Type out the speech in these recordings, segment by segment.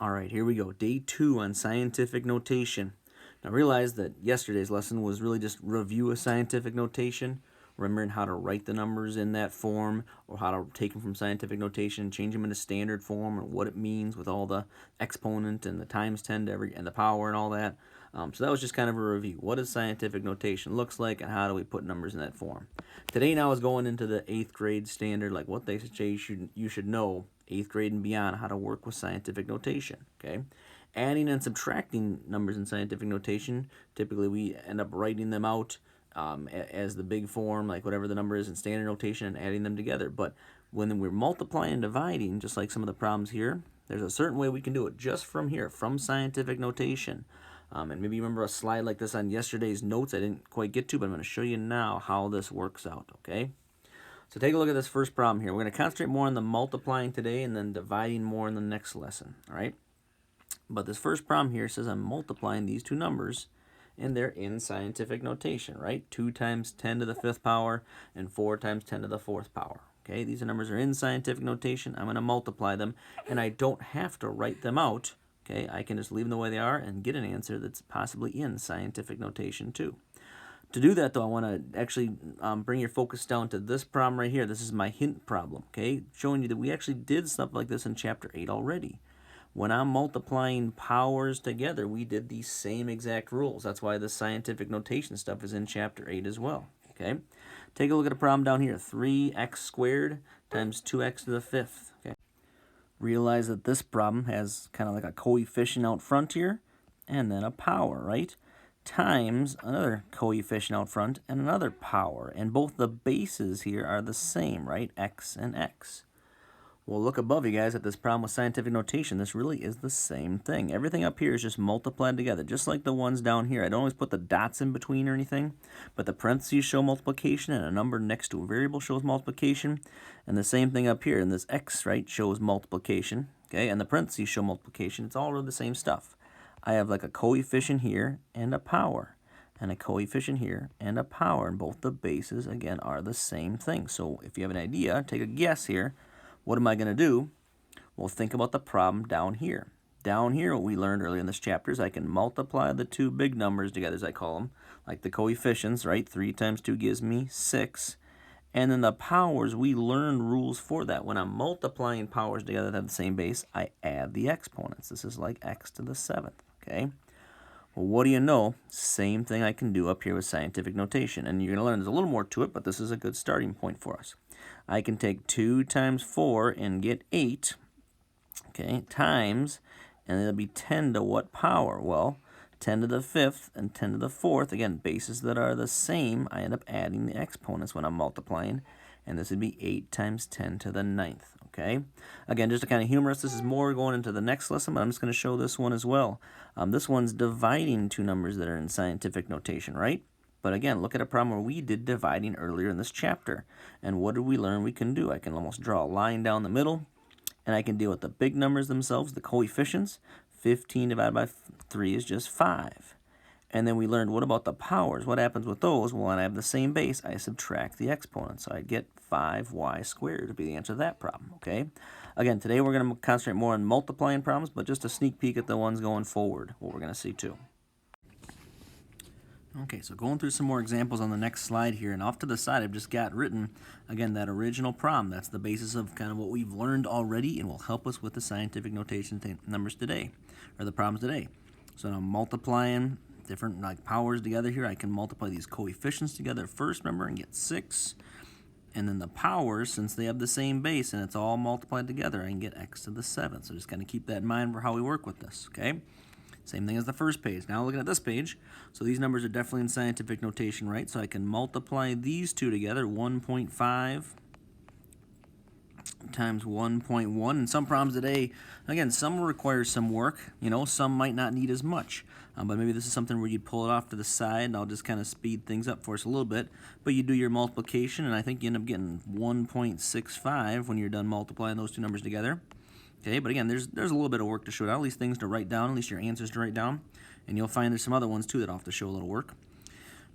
All right, here we go. Day 2 on scientific notation. Now realize that yesterday's lesson was really just review of scientific notation, remembering how to write the numbers in that form or how to take them from scientific notation and change them into standard form and what it means with all the exponent and the times 10 to every and the power and all that. So that was just kind of a review. What does scientific notation looks like and how do we put numbers in that form? Today now is going into the 8th grade standard, like what they say you should know 8th grade and beyond how to work with scientific notation, okay? Adding and subtracting numbers in scientific notation, typically we end up writing them out as the big form, like whatever the number is in standard notation, and adding them together. But when we're multiplying and dividing, just like some of the problems here, there's a certain way we can do it just from here, from scientific notation. And maybe you remember a slide like this on yesterday's notes I didn't quite get to, but I'm going to show you now how this works out, okay? So take a look at this first problem here. We're going to concentrate more on the multiplying today and then dividing more in the next lesson, all right? But this first problem here says I'm multiplying these two numbers, and they're in scientific notation, right? 2 times 10 to the 5th power and 4 times 10 to the 4th power. Okay, these numbers are in scientific notation. I'm going to multiply them, and I don't have to write them out. Okay, I can just leave them the way they are and get an answer that's possibly in scientific notation too. To do that, though, I want to actually bring your focus down to this problem right here. This is my hint problem, okay? Showing you that we actually did stuff like this in Chapter 8 already. When I'm multiplying powers together, we did these same exact rules. That's why the scientific notation stuff is in Chapter 8 as well, okay? Take a look at a problem down here. 3x squared times 2x to the 5th, okay? Realize that this problem has kind of like a coefficient out front here and then a power, right? Times another coefficient out front and another power. And both the bases here are the same, right? X and X. Well, look above you guys at this problem with scientific notation. This really is the same thing. Everything up here is just multiplied together, just like the ones down here. I don't always put the dots in between or anything, but the parentheses show multiplication and a number next to a variable shows multiplication. And the same thing up here, and this X, right, shows multiplication, okay? And the parentheses show multiplication. It's all really the same stuff. I have like a coefficient here and a power, and a coefficient here and a power, and both the bases, again, are the same thing. So if you have an idea, take a guess here. What am I going to do? Well, think about the problem down here. Down here, what we learned earlier in this chapter is I can multiply the two big numbers together, as I call them, like the coefficients, right? 3 times 2 gives me 6. And then the powers, we learned rules for that. When I'm multiplying powers together that have the same base, I add the exponents. This is like x to the 7th, okay? Well, what do you know? Same thing I can do up here with scientific notation. And you're going to learn there's a little more to it, but this is a good starting point for us. I can take 2 times 4 and get 8, okay, times, and it'll be 10 to what power? Well, 10 to the 5th and 10 to the 4th, again, bases that are the same, I end up adding the exponents when I'm multiplying, and this would be 8 times 10 to the 9th, okay? Again, just to kind of humor us, this is more going into the next lesson, but I'm just going to show this one as well. This one's dividing two numbers that are in scientific notation, right? But again, look at a problem where we did dividing earlier in this chapter. And what did we learn we can do? I can almost draw a line down the middle, and I can deal with the big numbers themselves, the coefficients. 15 divided by 3 is just 5. And then we learned, what about the powers? What happens with those? Well, when I have the same base, I subtract the exponents. So I get 5y squared to be the answer to that problem, okay? Again, today we're going to concentrate more on multiplying problems, but just a sneak peek at the ones going forward, what we're going to see too. Okay, so going through some more examples on the next slide here, and off to the side I've just got written, again, that original problem. That's the basis of kind of what we've learned already and will help us with the scientific notation numbers today, or the problems today. So now I'm multiplying different like powers together here. I can multiply these coefficients together first, remember, and get 6. And then the powers, since they have the same base and it's all multiplied together, I can get x to the 7th. So just kind of keep that in mind for how we work with this, okay? Same thing as the first page. Now looking at this page, so these numbers are definitely in scientific notation, right? So I can multiply these two together, 1.5 times 1.1. And some problems today, again, some will require some work, you know, some might not need as much. But maybe this is something where you'd pull it off to the side, and I'll just kind of speed things up for us a little bit. But you do your multiplication, and I think you end up getting 1.65 when you're done multiplying those two numbers together. Okay, but again, there's a little bit of work to show out, at least things to write down, at least your answers to write down. And you'll find there's some other ones too that I'll have to show a little work.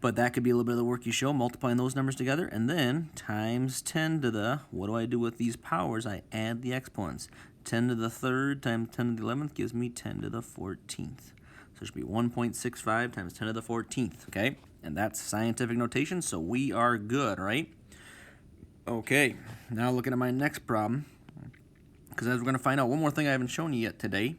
But that could be a little bit of the work you show, multiplying those numbers together, and then times 10 to the, what do I do with these powers? I add the exponents. 10 to the 3rd times 10 to the 11th gives me 10 to the 14th. So it should be 1.65 times 10 to the 14th, okay? And that's scientific notation, so we are good, right? Okay, now looking at my next problem, because as we're going to find out, one more thing I haven't shown you yet today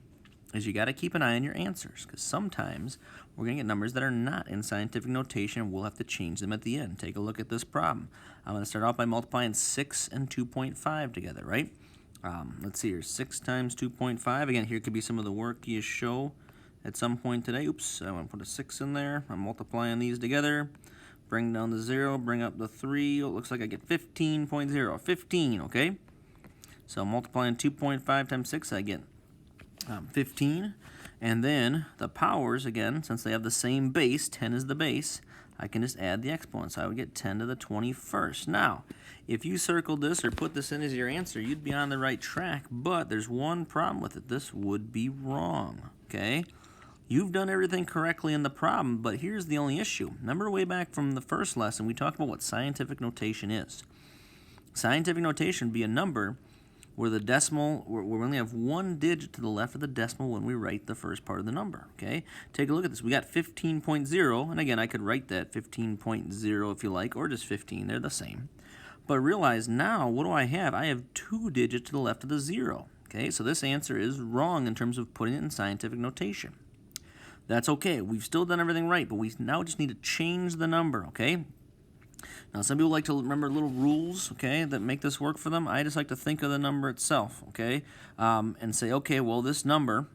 is you got to keep an eye on your answers, because sometimes we're going to get numbers that are not in scientific notation, and we'll have to change them at the end. Take a look at this problem. I'm going to start off by multiplying 6 and 2.5 together, right? Let's see here, 6 times 2.5. Again, here could be some of the work you show at some point today. Oops, I want to put a 6 in there. I'm multiplying these together. Bring down the 0, bring up the 3. It looks like I get 15.0. 15, okay? So multiplying 2.5 times 6, I get 15. And then the powers, again, since they have the same base, 10 is the base, I can just add the exponent. So I would get 10 to the 21st. Now, if you circled this or put this in as your answer, you'd be on the right track, but there's one problem with it. This would be wrong, okay? You've done everything correctly in the problem, but here's the only issue. Remember way back from the first lesson, we talked about what scientific notation is. Scientific notation would be a number where the decimal, where we only have one digit to the left of the decimal when we write the first part of the number, okay? Take a look at this. We got 15.0, and again, I could write that 15.0 if you like, or just 15. They're the same. But realize now, what do I have? I have 2 digits to the left of the 0, okay? So this answer is wrong in terms of putting it in scientific notation. That's okay. We've still done everything right, but we now just need to change the number, okay? Now, some people like to remember little rules, okay, that make this work for them. I just like to think of the number itself, okay, and say, okay, well, this number,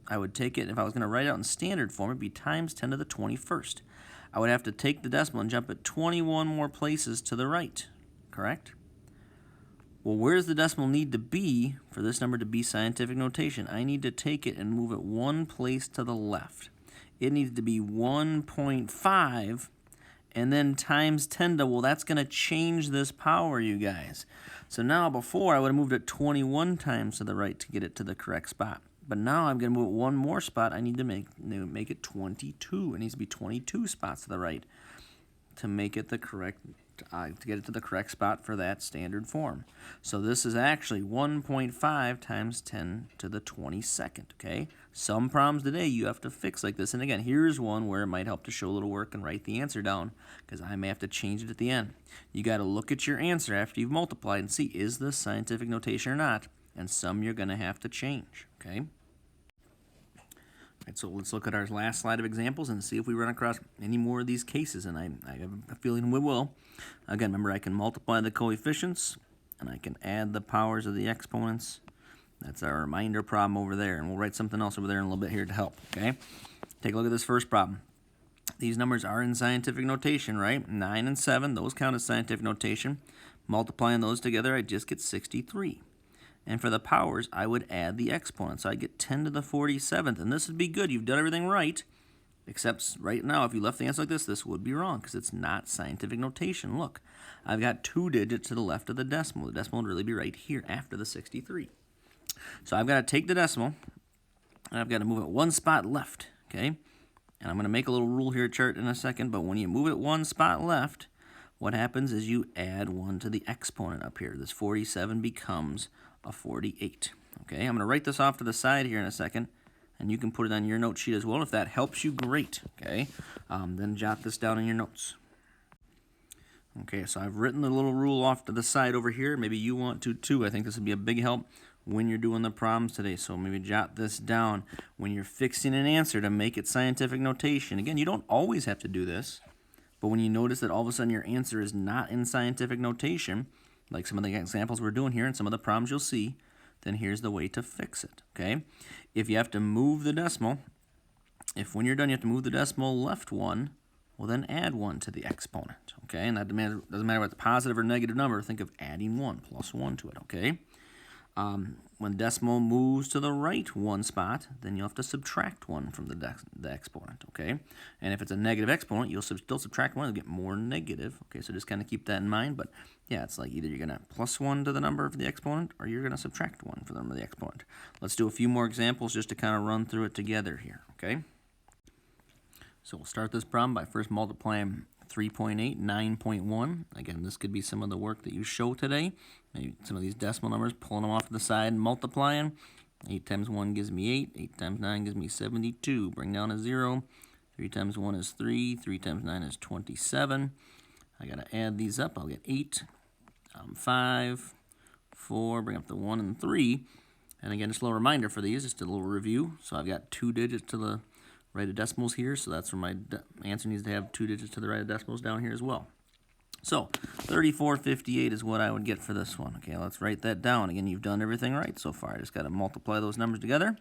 I would take it, if I was going to write it out in standard form, it'd be times 10 to the 21st. I would have to take the decimal and jump it 21 more places to the right, correct? Well, where does the decimal need to be for this number to be scientific notation? I need to take it and move it one place to the left. It needs to be 1.5 and then times 10 to, well, that's going to change this power, you guys. So now before, I would have moved it 21 times to the right to get it to the correct spot. But now I'm going to move it one more spot. I need to make it 22. It needs to be 22 spots to the right to make it the correct, to get it to the correct spot for that standard form. So this is actually 1.5 times 10 to the 22nd, okay? Some problems today you have to fix like this. And again, here's one where it might help to show a little work and write the answer down, because I may have to change it at the end. You got to look at your answer after you've multiplied and see, is this scientific notation or not? And some you're going to have to change, okay? Right, so let's look at our last slide of examples and see if we run across any more of these cases, and I have a feeling we will. Again, remember, I can multiply the coefficients, and I can add the powers of the exponents. That's our reminder problem over there, and we'll write something else over there in a little bit here to help, okay? Take a look at this first problem. These numbers are in scientific notation, right? 9 and 7, those count as scientific notation. Multiplying those together, I just get 63. And for the powers, I would add the exponent. So I get 10 to the 47th. And this would be good. You've done everything right. Except right now, if you left the answer like this would be wrong because it's not scientific notation. Look, I've got 2 digits to the left of the decimal. The decimal would really be right here after the 63. So I've got to take the decimal, and I've got to move it one spot left, okay? And I'm going to make a little rule here chart in a second, but when you move it one spot left, what happens is you add 1 to the exponent up here. This 47 becomes a 48. Okay, I'm going to write this off to the side here in a second, and you can put it on your note sheet as well. If that helps you, great. Okay, then jot this down in your notes. Okay, so I've written the little rule off to the side over here. Maybe you want to too. I think this would be a big help when you're doing the problems today. So maybe jot this down when you're fixing an answer to make it scientific notation. Again, you don't always have to do this, but when you notice that all of a sudden your answer is not in scientific notation, like some of the examples we're doing here and some of the problems you'll see, then here's the way to fix it, okay? If you have to move the decimal, if when you're done you have to move the decimal left 1, well then add 1 to the exponent, okay? And that doesn't matter whether it's a positive or negative number, think of adding 1, plus 1 to it, okay? When decimal moves to the right 1 spot, then you'll have to subtract 1 from the exponent, okay? And if it's a negative exponent, you'll still subtract 1 and get more negative, okay? So just kind of keep that in mind, but yeah, it's like either you're going to plus 1 to the number of the exponent or you're going to subtract 1 for the number of the exponent. Let's do a few more examples just to kind of run through it together here, okay? So we'll start this problem by first multiplying 3.8, 9.1. Again, this could be some of the work that you show today. Maybe some of these decimal numbers, pulling them off to the side and multiplying. 8 times 1 gives me 8. 8 times 9 gives me 72. Bring down a 0. 3 times 1 is 3. 3 times 9 is 27. I got to add these up. I'll get 8, 5, 4. Bring up the 1 and 3. And again, just a little reminder for these, just a little review. So I've got 2 digits to the right of decimals here, so that's where my answer needs to have 2 digits to the right of decimals down here as well. So 3458 is what I would get for this one. Okay, let's write that down. Again, you've done everything right so far. I just got to multiply those numbers together.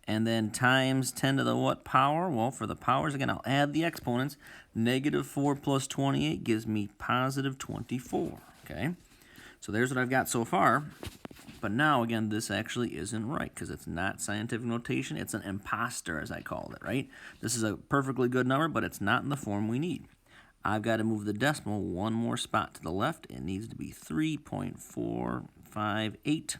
And then times 10 to the what power? Well, for the powers, again, I'll add the exponents. Negative 4 plus 28 gives me positive 24. Okay, so there's what I've got so far. But now, again, this actually isn't right because it's not scientific notation. It's an imposter, as I called it, right? This is a perfectly good number, but it's not in the form we need. I've got to move the decimal one more spot to the left. It needs to be 3.458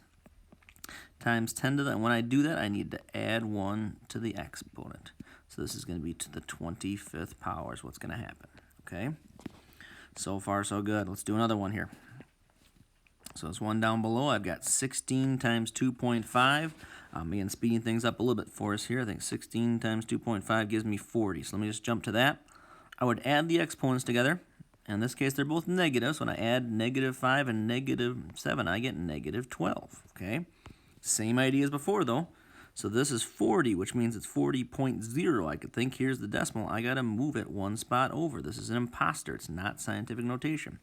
times 10 to the... And when I do that, I need to add 1 to the exponent. So this is going to be to the 25th power is what's going to happen, okay? So far, so good. Let's do another one here. So this one down below, I've got 16 times 2.5. Again, speeding things up a little bit for us here. I think 16 times 2.5 gives me 40. So let me just jump to that. I would add the exponents together. In this case, they're both negative. So when I add negative 5 and negative 7, I get negative 12. Okay? Same idea as before, though. So this is 40, which means it's 40.0. I could think here's the decimal. I got to move it one spot over. This is an imposter. It's not scientific notation.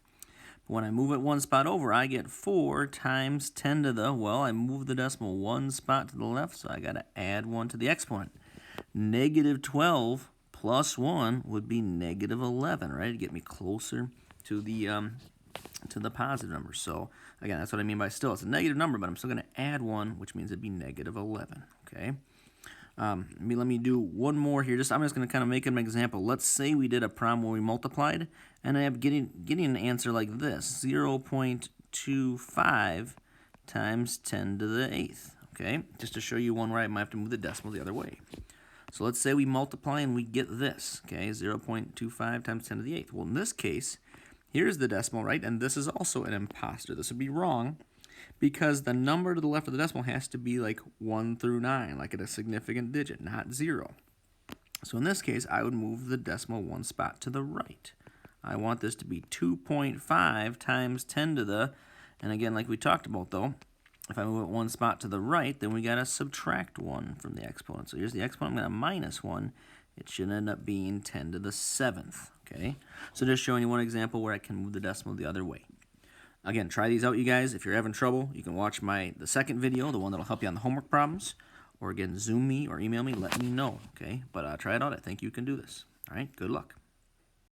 When I move it one spot over, I get 4 times 10 to the, well, I move the decimal one spot to the left, so I got to add 1 to the exponent. Negative 12 plus 1 would be negative 11, right? To get me closer to the positive number. So, again, that's what I mean by still. It's a negative number, but I'm still going to add 1, which means it'd be negative 11, okay? Let me do one more here. I'm just going to kind of make an example. Let's say we did a problem where we multiplied, and I have getting an answer like this, 0.25 times 10 to the 8th. Okay, just to show you one where I might have to move the decimal the other way. So let's say we multiply and we get this. Okay, 0.25 times 10 to the 8th. Well, in this case, here's the decimal, right? And this is also an imposter. This would be wrong, because the number to the left of the decimal has to be like 1 through 9, like at a significant digit, not 0. So in this case, I would move the decimal one spot to the right. I want this to be 2.5 times 10 to the, and again, like we talked about though, if I move it one spot to the right, then we got to subtract 1 from the exponent. So here's the exponent, I'm going to minus 1. It should end up being 10 to the 7th, okay? So just showing you one example where I can move the decimal the other way. Again, try these out, you guys. If you're having trouble, you can watch the second video, the one that'll help you on the homework problems. Or again, Zoom me or email me, let me know, okay? But try it out. I think you can do this. All right, good luck.